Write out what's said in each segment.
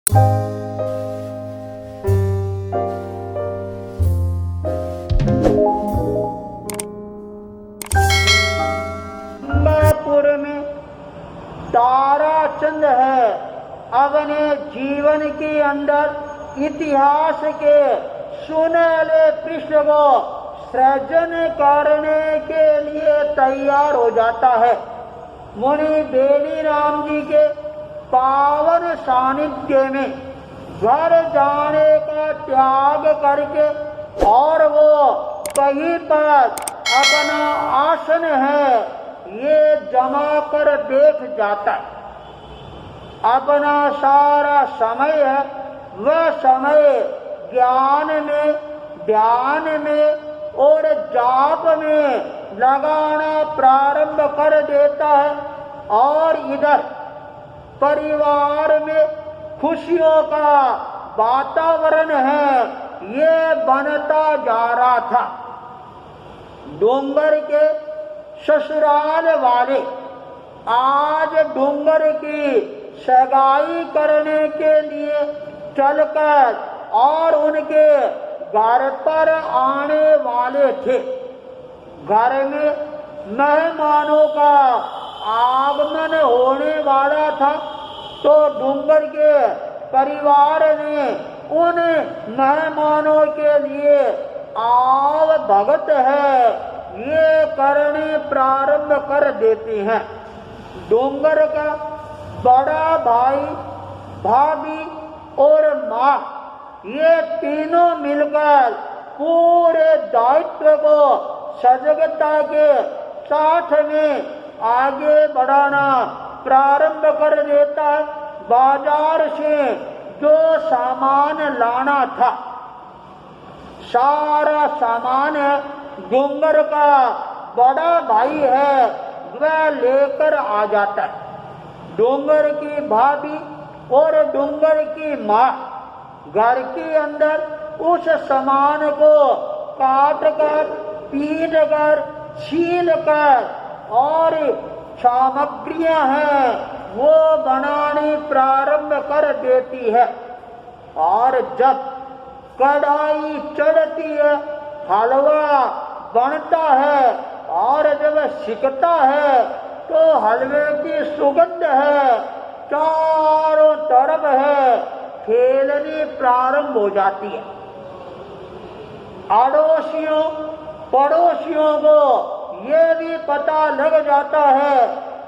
गंगापुर में ताराचंद है, अपने जीवन के अंदर इतिहास के सुनहले पृष्ठ को सृजन करने के लिए तैयार हो जाता है। मुनि बेली राम जी के पावन सानिध्य में घर जाने का त्याग करके और वो कहीं पर अपना आसन है ये जमा कर बैठ जाता है। अपना सारा समय है वह समय ज्ञान में, ध्यान में और जाप में लगाना प्रारंभ कर देता है। और इधर परिवार में खुशियों का वातावरण है ये बनता जा रहा था। डोंगर के ससुराल वाले आज डोंगर की सगाई करने के लिए चलकर और उनके घर पर आने वाले थे। घर में मेहमानों का आगमन होने वाला था, तो डोंगर के परिवार ने उन मेहमानों के लिए आव भगत है ये करने प्रारंभ कर देते हैं। डोंगर का बड़ा भाई, भाभी और माँ ये तीनों मिलकर पूरे दायित्व को सजगता के साथ में आगे बढ़ाना प्रारंभ कर देता है। बाजार से जो सामान लाना था सारा सामान डोंगर का बड़ा भाई है वह लेकर आ जाता है। डोंगर की भाभी और डोंगर की माँ घर के अंदर उस सामान को काट कर, पीट कर, छील कर और सामग्रियां हैं वो बनानी प्रारंभ कर देती है। और जब कढ़ाई चढ़ती है, हलवा बनता है और जब सिकता है तो हलवे की सुगंध है चारों तरफ है फैलनी प्रारंभ हो जाती है। अड़ोसियों पड़ोसियों को ये भी पता लग जाता है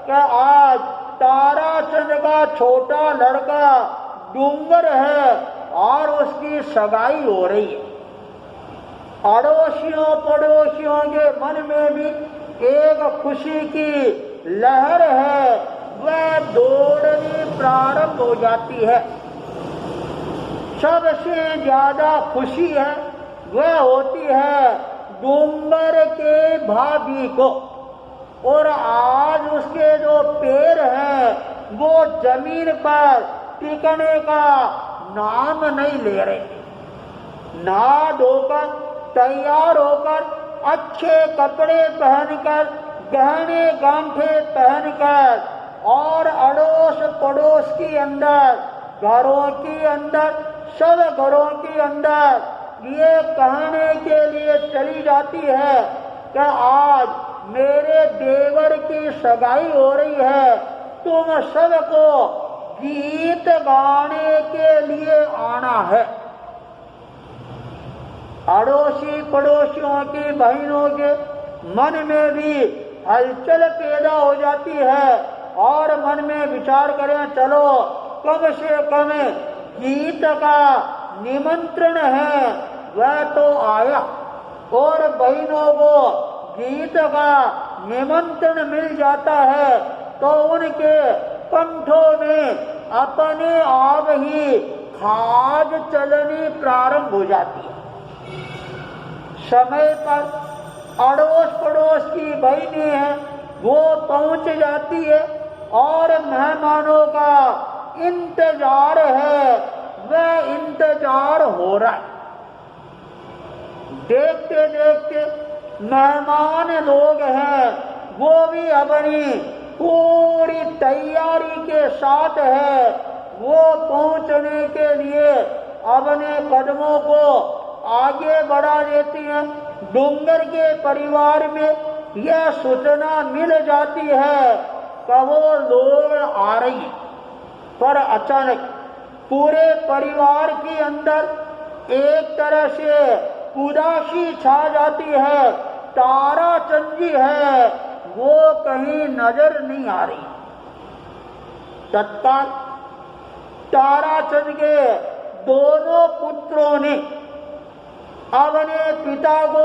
कि आज ताराचंद का छोटा लड़का डोंगर है और उसकी सगाई हो रही है। अड़ोसियों पड़ोसियों के मन में भी एक खुशी की लहर है वह दौड़नी प्रारंभ हो जाती है। सबसे ज्यादा खुशी है वह होती है डोंगर के भाभी को। और आज उसके जो पैर हैं वो जमीन पर टिकने का नाम नहीं ले रहे। नहा धोकर तैयार होकर अच्छे कपड़े पहनकर, गहने गांठे पहनकर और अड़ोस पड़ोस के अंदर, घरों के अंदर, सब घरों के अंदर ये कहने के लिए चली जाती है कि आज मेरे देवर की सगाई हो रही है, तुम सबको गीत गाने के लिए आना है। अड़ोसी पड़ोसियों की बहनों के मन में भी हलचल पैदा हो जाती है और मन में विचार करें चलो कम से कम गीत का निमंत्रण है वह तो आया। और बहनों को गीत का निमंत्रण मिल जाता है तो उनके कंठों में अपने आप ही खाज चलनी प्रारंभ हो जाती है। समय पर अड़ोस पड़ोस की बहनें हैं वो पहुंच जाती है और मेहमानों का इंतजार है वह इंतजार हो रहा है। देखते देखते मेहमान लोग हैं वो भी अपनी पूरी तैयारी के साथ है वो पहुंचने के अपने कदमों को आगे बढ़ा देती हैं। डूंगर के परिवार में यह सूचना मिल जाती है कि वो लोग आ रही हैं, पर अचानक पूरे परिवार के अंदर एक तरह से उदासी छा जाती है। ताराचंद जी है वो कहीं नजर नहीं आ रही। तत्काल ताराचंद के दोनों पुत्रों ने अपने पिता को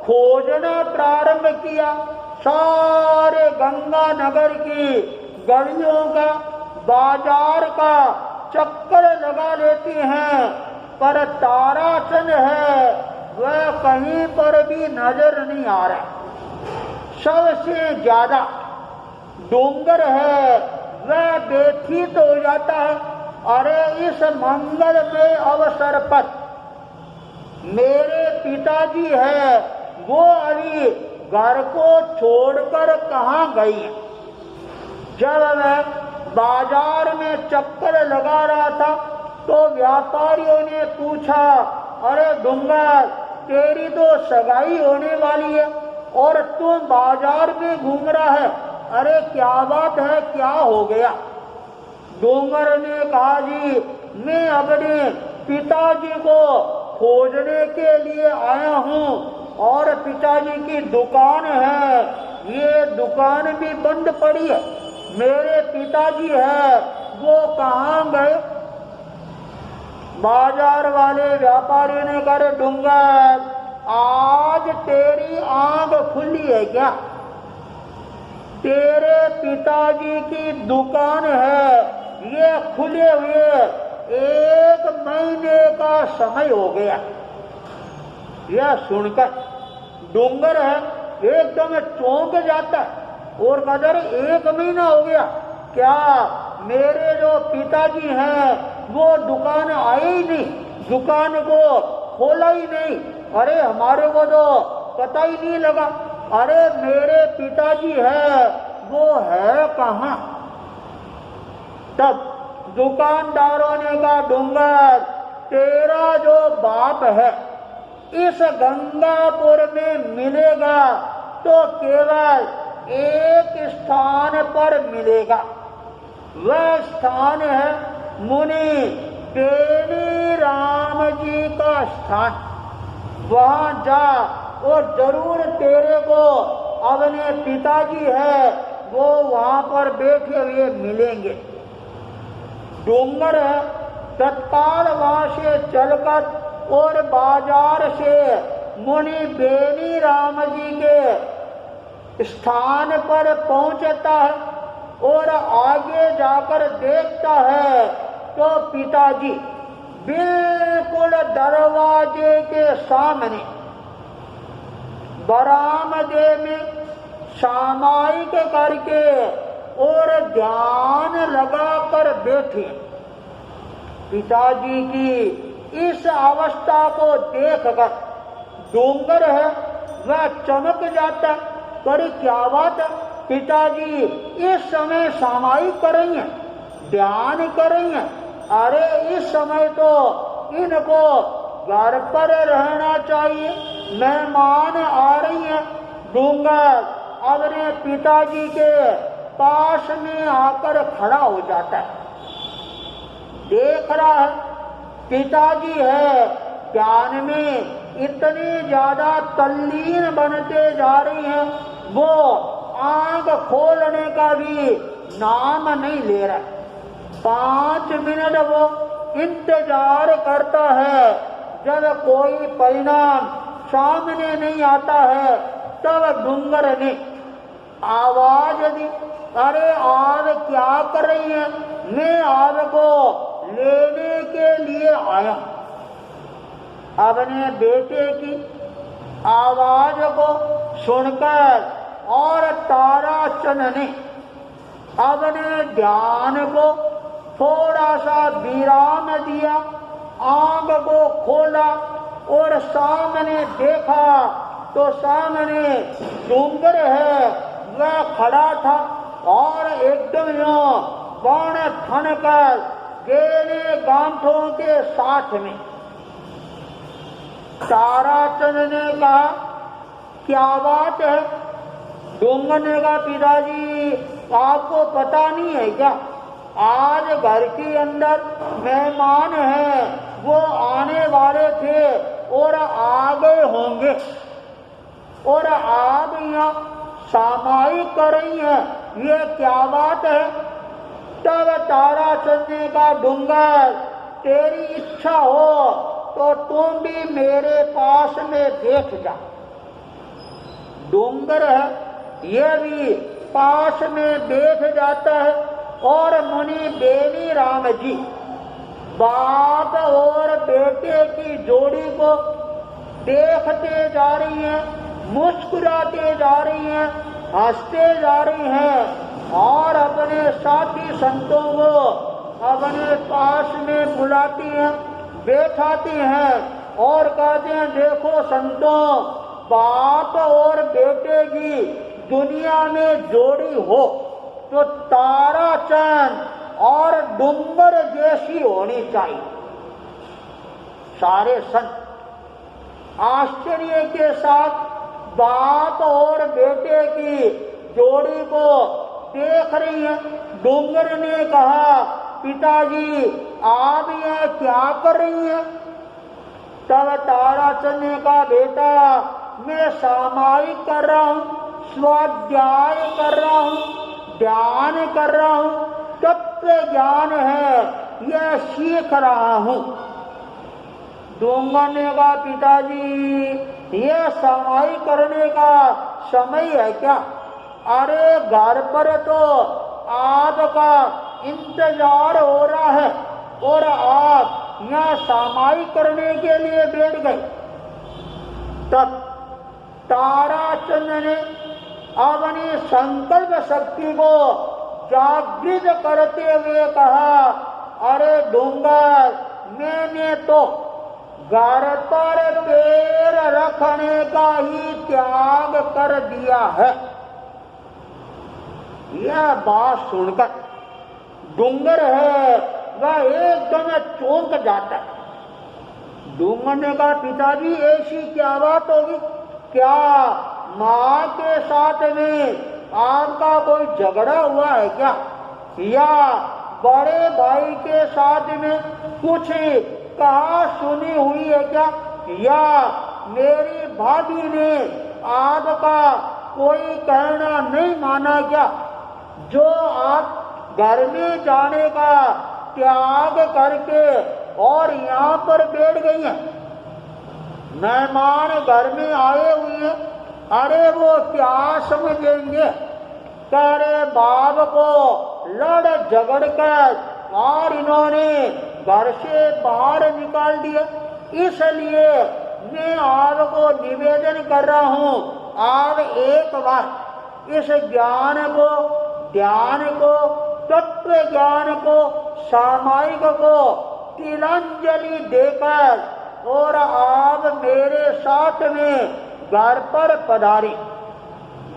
खोजना प्रारंभ किया। सारे गंगा नगर की गलियों का, बाजार का चक्कर लगा लेती हैं, पर ताराचंद है वह कहीं पर भी नजर नहीं आ रहा। सबसे ज्यादा डूंगर है वह व्यथित हो जाता है। अरे इस मंगलमय अवसर पर मेरे पिताजी है वो अभी घर को छोड़कर कहाँ गई है। जब मैं बाजार में चक्कर लगा रहा था तो व्यापारियों ने पूछा, अरे डूंगर तेरी तो सगाई होने वाली है और तुम बाजार में घूम रहा है, अरे क्या बात है, क्या हो गया। डूंगर ने कहा, जी मैं अपने पिताजी को खोजने के लिए आया हूँ और पिताजी की दुकान है, ये दुकान भी बंद पड़ी है, मेरे पिताजी है वो कहाँ गए। बाजार वाले व्यापारी ने कहा, डूंगर आज तेरी आंख खुली है क्या? तेरे पिताजी की दुकान है ये खुले हुए 1 महीने का समय हो गया। यह सुनकर डूंगर है एकदम चौंक जाता है और कदर 1 महीना हो गया क्या? मेरे जो पिताजी हैं वो दुकान आए ही नहीं, दुकान को खोला ही नहीं, अरे हमारे को तो पता ही नहीं लगा। अरे मेरे पिताजी है वो है कहाँ? तब दुकानदारों ने कहा, डूंगर तेरा जो बाप है इस गंगापुर में मिलेगा तो केवल एक स्थान पर मिलेगा, वह स्थान है मुनि बेनी राम जी का स्थान। वहां जा और जरूर तेरे को अपने पिताजी है वो वहां पर बैठे हुए मिलेंगे। डूंगर है तत्काल वहां से चलकर और बाजार से मुनि बेनी राम जी के स्थान पर पहुंचता है और आगे जाकर देखता है तो पिताजी बिल्कुल दरवाजे के सामने बरामदे में सामायिक करके और ध्यान लगाकर बैठे। पिताजी की इस अवस्था को देखकर डूंगर है वह चमक जाता, पर क्या बात है, पिताजी इस समय सामायिक कर रही हैं, ध्यान कर रही हैं, अरे इस समय तो इनको घर पर रहना चाहिए, मेहमान आ रही हैं। डूंगर अपने पिताजी के पास में आकर खड़ा हो जाता है, देख रहा है पिताजी है ध्यान में इतनी ज्यादा तल्लीन बनते जा रही हैं, वो आंख खोलने का भी नाम नहीं ले रहा। 5 मिनट वो इंतजार करता है, जब कोई परिणाम सामने नहीं आता है तब डूंगर ने आवाज दी, अरे आप क्या कर रही हैं? मैं आपको लेने के लिए आया। अपने बेटे की आवाज को सुनकर और ताराचंद ने अपने ध्यान को थोड़ा सा विराम दिया, आंख को खोला और सामने देखा तो सामने डूंगर है वह खड़ा था और एकदम यो बाण ठन कर गेने गांठों के साथ में। ताराचंद ने कहा, क्या बात है? डोंगर ने कहा, पिताजी आपको पता नहीं है क्या, आज घर के अंदर मेहमान हैं, वो आने वाले थे और आ गए होंगे, और आप यहाँ सामायिक कर रही हैं, ये क्या बात है? तब ताराचंद ने कहा, डूंगर तेरी इच्छा हो तो तुम भी मेरे पास में बैठ जा। डूंगर है, ये भी पास में बैठ जाता है और मुनि बेनी राम जी बाप और बेटे की जोड़ी को देखते जा रही हैं, मुस्कुराते जा रही हैं, हंसते जा रही हैं और अपने साथी संतों को अपने पास में बुलाती हैं, बैठाती हैं और कहते हैं, देखो संतों, बाप और बेटे की दुनिया में जोड़ी हो तो ताराचंद और डूंगर जैसी होनी चाहिए। सारे संत आश्चर्य के साथ बाप और बेटे की जोड़ी को देख रही है। डूंगर ने कहा, पिताजी आप ये क्या कर रही हैं? तब ताराचंद ने कहा, बेटा मैं सामायिक कर रहा हूँ, स्वाध्याय कर रहा हूँ, ध्यान कर रहा हूँ, तत्व ज्ञान है यह सीख रहा हूँ। डूंगर ने कहा, पिताजी ये सामायिक करने का समय है क्या? अरे घर पर तो आपका इंतजार हो रहा है और आप यहाँ सामायिक करने के लिए बैठ गए। तब ताराचंद ने अपनी संकल्प शक्ति को जागृत करते हुए कहा, अरे डूंगर मैंने तो घर पर पैर रखने का ही त्याग कर दिया है। यह बात सुनकर डूंगर है वह एकदम चौंक जाता है। डूंगर ने कहा, पिताजी ऐसी क्या बात होगी? क्या माँ के साथ में आपका कोई झगड़ा हुआ है क्या? या बड़े भाई के साथ में कुछ कहा सुनी हुई है क्या? या मेरी भाभी ने आपका कोई कहना नहीं माना क्या, जो आप घर में जाने का त्याग करके और यहाँ पर बैठ गई हैं? मेहमान घर में आए हुए हैं, अरे वो क्या समझेंगे? तेरे बाप को लड़ झगड़ कर और इन्होंने घर से बाहर निकाल दिया। इसलिए मैं आपको निवेदन कर रहा हूँ, आप एक बार इस ज्ञान को, ध्यान को, तत्व ज्ञान को, सामायिक को तिलांजलि देकर और आप मेरे साथ में घर पर पधारी।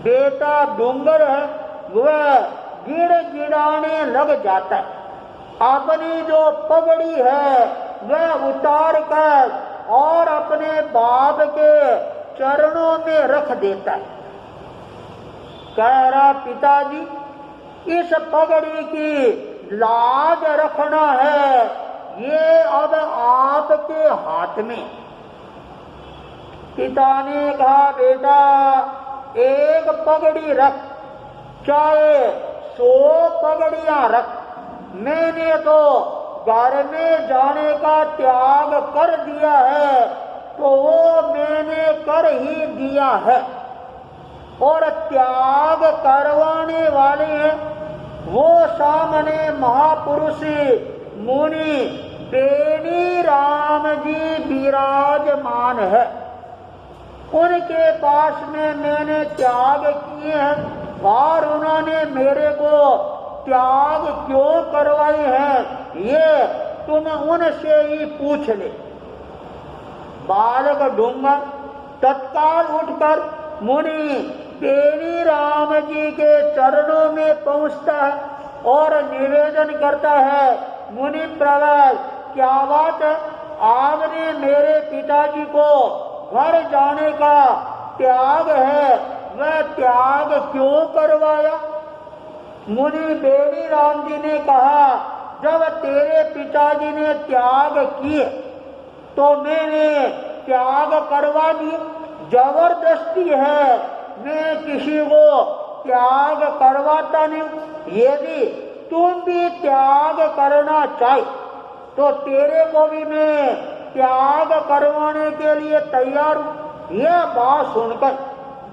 बेटा डूंगर है वह गिड़गिड़ाने लग जाता है, अपनी जो पगड़ी है वह उतार कर और अपने बाप के चरणों में रख देता है। कह रहा, पिताजी इस पगड़ी की लाज रखना है, ये अब आपके हाथ में। पिता ने कहा, बेटा एक पगड़ी रख, चाहे 100 पगड़ियां रख, मैंने तो घर में जाने का त्याग कर दिया है, तो वो मैंने कर ही दिया है। और त्याग करवाने वाले हैं वो सामने महापुरुष मुनि बेनी राम जी विराजमान है, उनके पास में मैंने त्याग किए हैं और उन्होंने मेरे को त्याग क्यों करवाई है, ये तुम उनसे ही पूछ ले। बालक डूंगर तत्काल उठकर मुनि बेनी राम जी के चरणों में पहुंचता है और निवेदन करता है, मुनि प्रहलाद, क्या बात है, आपने मेरे पिताजी को घर जाने का त्याग है, वह त्याग क्यों करवाया? मुनि बेनी राम जी ने कहा, जब तेरे पिताजी ने त्याग किए तो मैंने त्याग करवा दी। जबरदस्ती है, मैं किसी को त्याग करवाता नहीं। यदि तुम भी त्याग करना चाहे तो तेरे को भी मैं त्याग करवाने के लिए तैयार हूं। यह बात सुनकर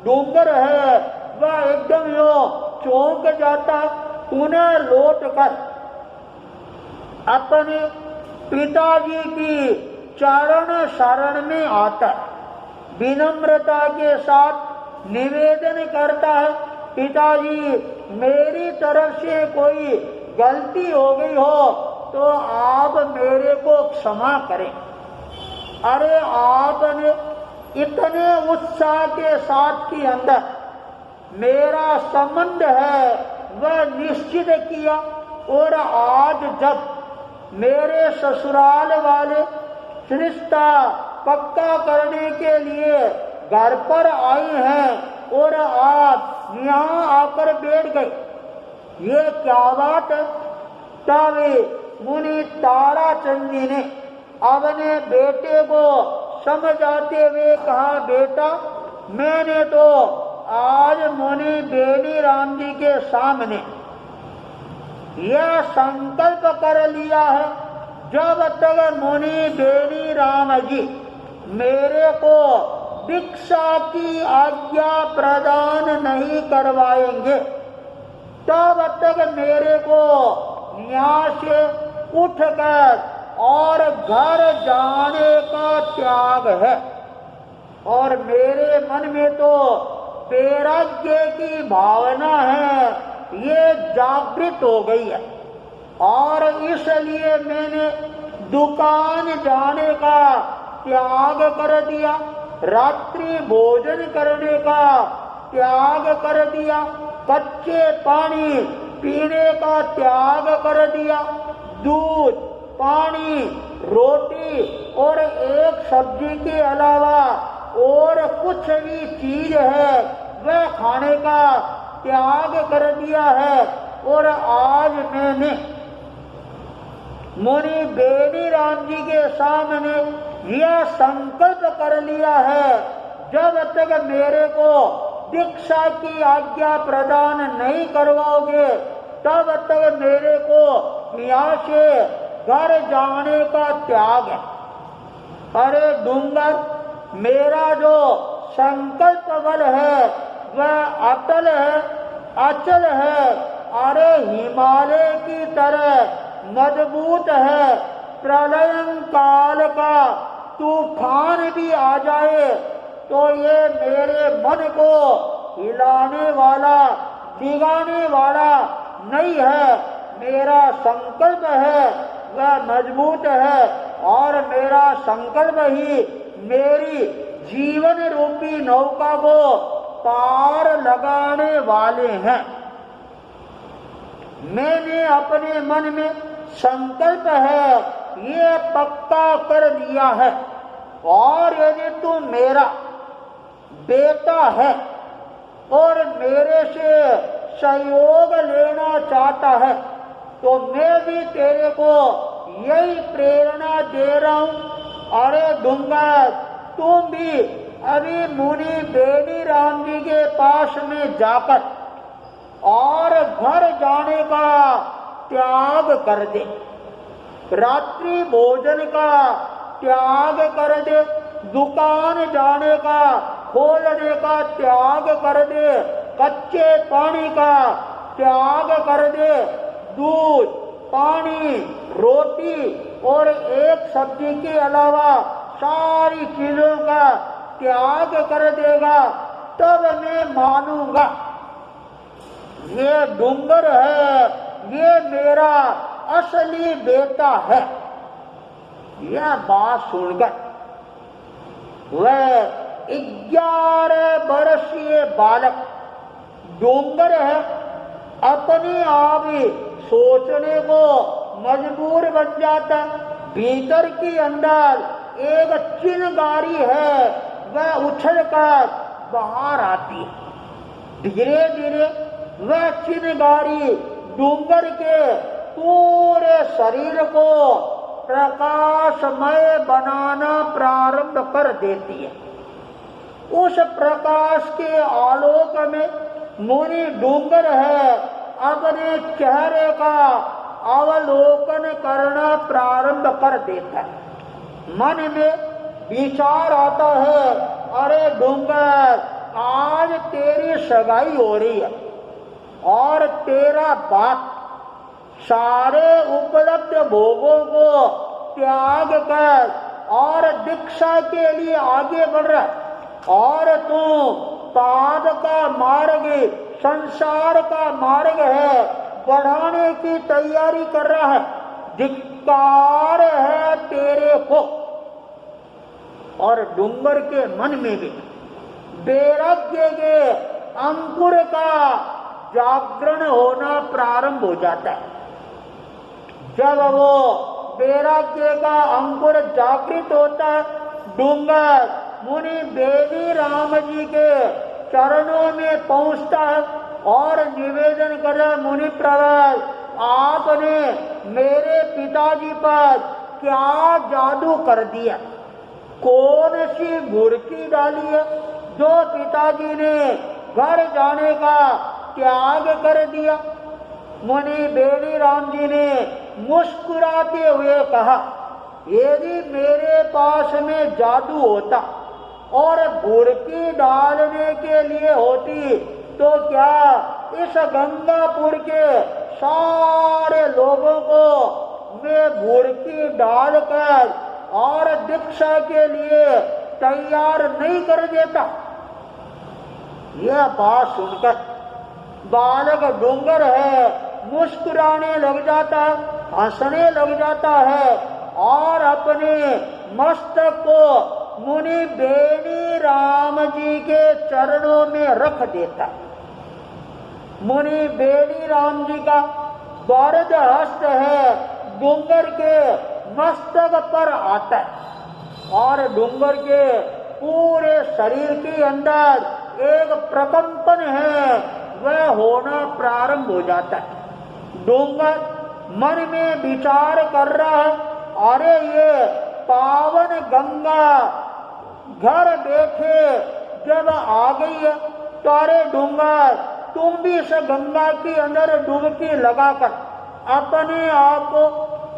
डूंगर है वह एकदम यो चौंक जाता, पुनः लौट कर अपने पिताजी की चरण शरण में आता है, विनम्रता के साथ निवेदन करता है, पिताजी मेरी तरफ से कोई गलती हो गई हो तो आप मेरे को क्षमा करें। अरे आपने इतने उत्साह के साथ के अंदर मेरा संबंध है वह निश्चित किया, और आज जब मेरे ससुराल वाले रिश्ता पक्का करने के लिए घर पर आए हैं और आप यहाँ आकर बैठ गए, ये क्या बात है? तब मुनि ताराचंद जी ने अपने बेटे को समझाते हुए कहा, बेटा मैंने तो आज मुनि बेनी राम जी के सामने यह संकल्प कर लिया है, जब तक मुनि बेनी राम जी मेरे को दीक्षा की आज्ञा प्रदान नहीं करवाएंगे तब तक मेरे को यहाँ से उठकर और घर जाने का त्याग है। और मेरे मन में तो वैराग्य की भावना है, ये जागृत हो गई है, और इसलिए मैंने दुकान जाने का त्याग कर दिया, रात्रि भोजन करने का त्याग कर दिया, कच्चे पानी पीने का त्याग कर दिया, दूध, पानी, रोटी और एक सब्जी के अलावा और कुछ भी चीज है वह खाने का त्याग कर दिया है। और आज मैंने मुनि बेनी राम जी के सामने यह संकल्प कर लिया है, जब तक मेरे को दीक्षा की आज्ञा प्रदान नहीं करवाओगे तब तक मेरे को यहाँ से घर जाने का त्याग है। अरे डूंगर, मेरा जो संकल्प बल है वह अटल है, अचल है, अरे हिमालय की तरह मजबूत है। प्रलय काल का तूफान भी आ जाए तो ये मेरे मन को हिलाने वाला, डिगाने वाला नहीं है। मेरा संकल्प है वह मजबूत है, और मेरा संकल्प ही मेरी जीवन रूपी नौका को पार लगाने वाले हैं। मैंने अपने मन में संकल्प है ये पक्का कर दिया है, और यदि तू मेरा बेटा है और मेरे से सहयोग लेना चाहता है तो मैं भी तेरे को यही प्रेरणा दे रहा हूं। अरे डूंगर, तुम भी अभी मुनि बेनी राम जी के पास में जाकर और घर जाने का त्याग कर दे, रात्रि भोजन का त्याग कर दे, दुकान जाने का खोलने का त्याग कर दे, कच्चे पानी का त्याग कर दे, दूध, पानी, रोटी और एक सब्जी के अलावा सारी चीजों का त्याग कर देगा, तब मैं मानूंगा ये डूंगर है, ये मेरा असली बेटा है। यह बात सुनकर वह 11 वर्षीय बालक डूंगर है अपने आप ही सोचने को मजबूर बन जाता है। भीतर की अंदर एक चिंगारी है, वह उछल कर बाहर आती है। धीरे धीरे वह चिंगारी डूंगर के पूरे शरीर को प्रकाशमय बनाना प्रारंभ कर देती है। उस प्रकाश के आलोक में मुनि डूंगर है अपने चेहरे का अवलोकन करना प्रारंभ कर देता है। मन में विचार आता है, अरे डूंगर, आज तेरी सगाई हो रही है और तेरा बाप सारे उपलब्ध भोगों को त्याग कर और दीक्षा के लिए आगे बढ़ रहा है और तू पाद का मार्ग, संसार का मार्ग है, बढ़ाने की तैयारी कर रहा है। धिक्कार है तेरे को। और डूंगर के मन में भी वैराग्य के अंकुर का जागरण होना प्रारंभ हो जाता है। जब वो वैराग्य का अंकुर जागृत होता है, डूंगर मुनि बेदी राम जी के चरणों में पहुंचता है और निवेदन करे, मुनि प्रवर, आपने मेरे पिताजी पर क्या जादू कर दिया? कौन सी घुड़की डाली है जो पिताजी ने घर जाने का त्याग कर दिया? मुनि बेदी राम जी ने मुस्कुराते हुए कहा, यदि मेरे पास में जादू होता और घुड़की डालने के लिए होती तो क्या इस गंगापुर के सारे लोगों को मैं घुड़की डालकर और दीक्षा के लिए तैयार नहीं कर देता? यह बात सुनकर बालक डूंगर है मुस्कुराने लग जाता है, हंसने लग जाता है और अपने मस्तक को मुनि बेनी राम जी के चरणों में रख देता है। मुनि बेनी राम जी का वरद हस्त है डूंगर के मस्तक पर आता है और डूंगर के पूरे शरीर के अंदर एक प्रकंपन है, वह होना प्रारंभ हो जाता है। डूंगर मन में विचार कर रहा है, अरे ये पावन गंगा घर बैठे जब आ गई है तो अरे डूंगर, तुम भी इस गंगा के अंदर डुबकी लगाकर अपने आप को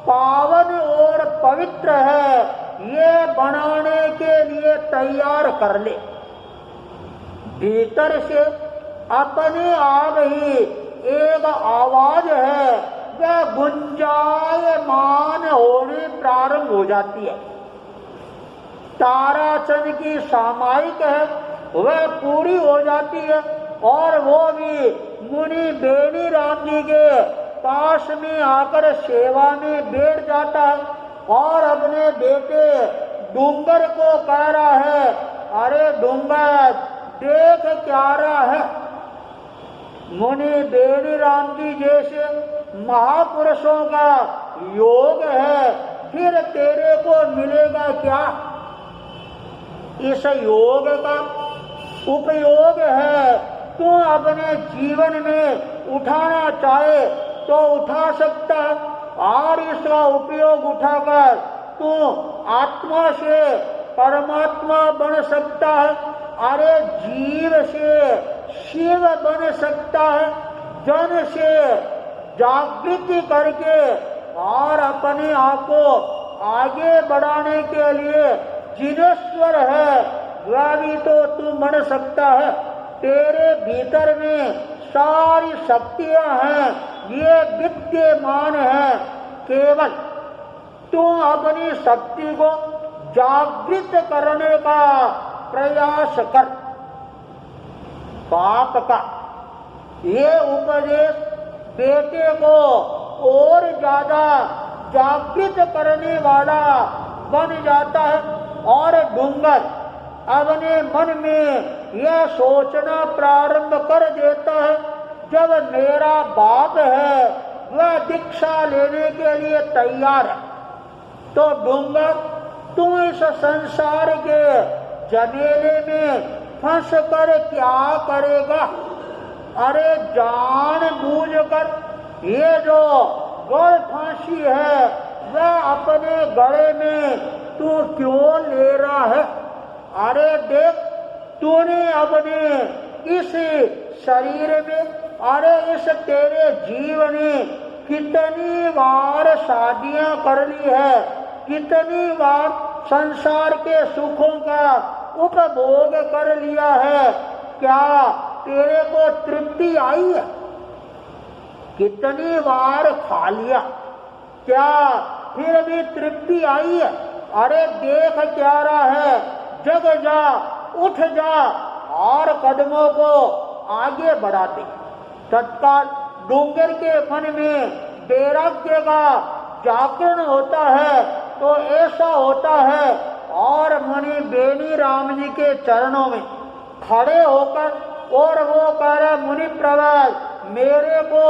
पावन और पवित्र है ये बनाने के लिए तैयार कर ले। भीतर से अपने आप ही एक आवाज है, वह गुंजायमान होने प्रारंभ हो जाती है। ताराचंद की सामायिक है वह पूरी हो जाती है और वो भी मुनि बेनी राम जी के पास में आकर सेवा में बैठ जाता है और अपने बेटे डूंगर को कह रहा है, अरे डूंगर, देख क्या रहा है? मुनि बेनी राम जी जैसे महापुरुषों का योग है, फिर तेरे को मिलेगा क्या? इस योग का उपयोग है, तू अपने जीवन में उठाना चाहे तो उठा सकता है और इसका उपयोग उठाकर तू आत्मा से परमात्मा बन सकता है, अरे जीव से शिव बन सकता है, जन से जागृति करके और अपने आप को आगे बढ़ाने के लिए जिनेश्वर है वह भी तो तू बन सकता है। तेरे भीतर में सारी शक्तियां हैं, ये विद्यमान है, केवल तू अपनी शक्ति को जागृत करने का प्रयास कर। बाप का ये उपदेश बेटे को और ज्यादा जागृत करने वाला बन जाता है और डूंगर अपने मन में यह सोचना प्रारंभ कर देता है, जब मेरा बाप है वह दीक्षा लेने के लिए तैयार है। तो डूंगर, तू इस संसार के जमेले में फंस कर क्या करेगा? अरे जान बूझ कर ये जो गड़ फांसी है वह अपने गले में तू क्यों ले रहा है? अरे देख, तूने अपने इस शरीर में, अरे इस तेरे जीव ने कितनी बार शादियां कर ली है, कितनी बार संसार के सुखों का उपभोग कर लिया है। क्या तेरे को तृप्ति आई है? कितनी बार खा लिया, क्या फिर भी तृप्ति आई है? अरे देख क्या रहा है, जग जा, उठ जा और कदमों को आगे बढ़ाते। तत्काल डूंगर के फन में वैराग्य का जागरण होता है। तो ऐसा होता है और मुनि बेनी राम जी के चरणों में खड़े होकर और वो कह रहे, मुनि प्रवर, मेरे को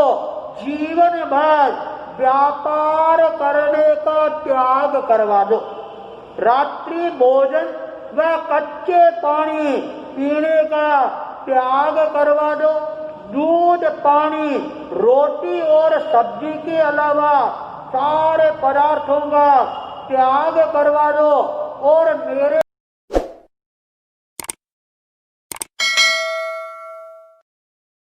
जीवन भर व्यापार करने का त्याग करवा दो। रात्रि भोजन व कच्चे पानी पीने का त्याग करवा दो। दूध, पानी, रोटी और सब्जी के अलावा सारे पदार्थों का त्याग करवा दो और मेरे